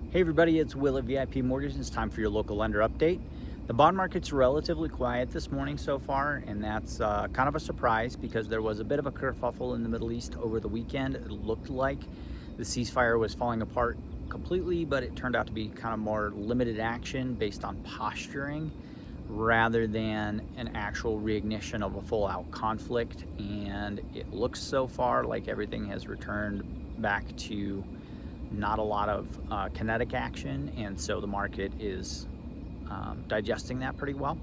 Hey everybody, it's Will at VIP Mortgage. It's time for your local lender update. The bond market's relatively quiet this morning so far, and that's kind of a surprise because there was a bit of a kerfuffle in the Middle East over the weekend. It looked like the ceasefire was falling apart completely, but it turned out to be kind of more limited action based on posturing rather than an actual reignition of a full-out conflict. And it looks so far like everything has returned back to not a lot of kinetic action, and so the market is digesting that pretty well.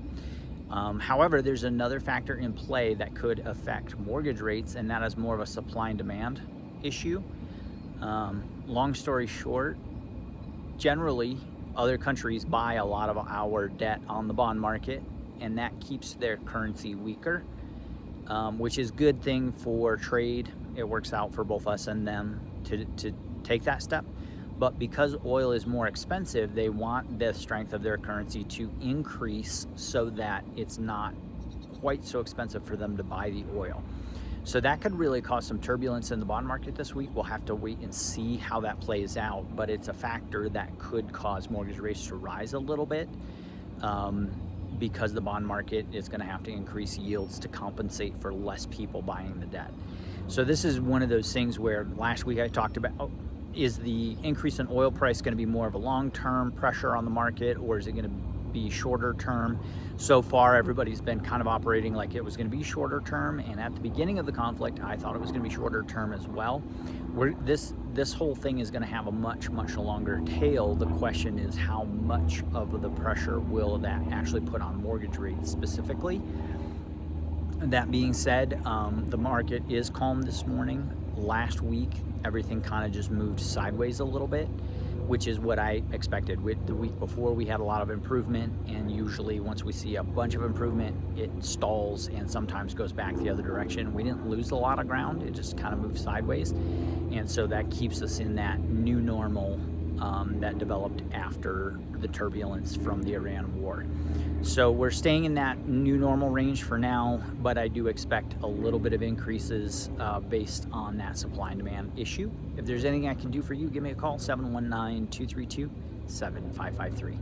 However, there's another factor in play that could affect mortgage rates, and that is more of a supply and demand issue. Long story short, generally other countries buy a lot of our debt on the bond market, and that keeps their currency weaker, which is a good thing for trade. It works out for both us and them to take that step. But because oil is more expensive, they want the strength of their currency to increase so that it's not quite so expensive for them to buy the oil. So that could really cause some turbulence in the bond market this week. We'll have to wait and see how that plays out, but it's a factor that could cause mortgage rates to rise a little bit, because the bond market is going to have to increase yields to compensate for less people buying the debt. So this is one of those things where last week I talked about, is the increase in oil price going to be more of a long-term pressure on the market, or is it going to be shorter term? So far, everybody's been kind of operating like it was going to be shorter term, and at the beginning of the conflict, I thought it was going to be shorter term as well. This whole thing is going to have a much longer tail. The question is, how much of the pressure will that actually put on mortgage rates specifically? That being said, the market is calm this morning. Last week, everything kind of just moved sideways a little bit, which is what I expected. With the week before, we had a lot of improvement, and usually once we see a bunch of improvement, it stalls and sometimes goes back the other direction. We didn't lose a lot of ground, it just kind of moved sideways, and so that keeps us in that new normal that developed after the turbulence from the Iran war. So we're staying in that new normal range for now, but I do expect a little bit of increases based on that supply and demand issue. If there's anything I can do for you, give me a call, 719-232-7553.